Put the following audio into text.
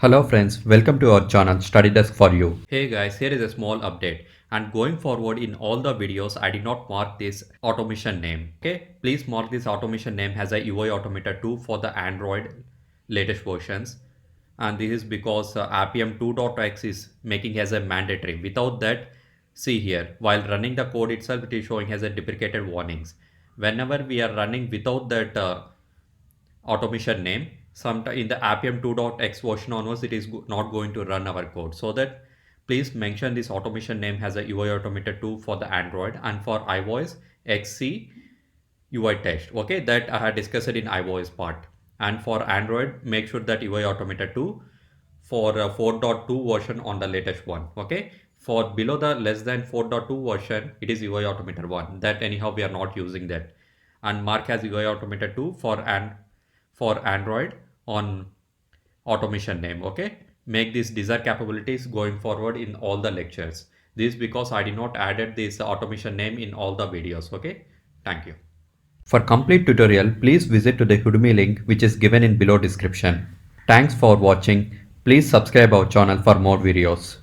Hello friends, welcome to our channel StudyDesk4U. Hey guys, here is a small update, and going forward in all the videos I did not mark this automation name. Okay, please mark this automation name as a UI Automator 2 for the Android latest versions, and this is because Appium 2.x is making as a mandatory. Without that, see here, while running the code itself it is showing as a deprecated warnings. Whenever we are running without that automation name, sometime in the Appium 2.x version onwards it is not going to run our code. So that please mention this automation name as a UI Automator 2 for the Android, and for iOS XC UI test. Okay, that I had discussed it in iOS part. And for Android, make sure that UI Automator 2 for 4.2 version on the latest one. Okay, for below the less than 4.2 version it is UI Automator 1. That anyhow we are not using that, and mark as UI Automator 2 for Android on automation name. Okay, make these desired capabilities going forward in all the lectures. This because I did not added this automation name in all the videos. Okay, thank you. For complete tutorial, please visit to the Udemy link which is given in below description. Thanks for watching. Please subscribe our channel for more videos.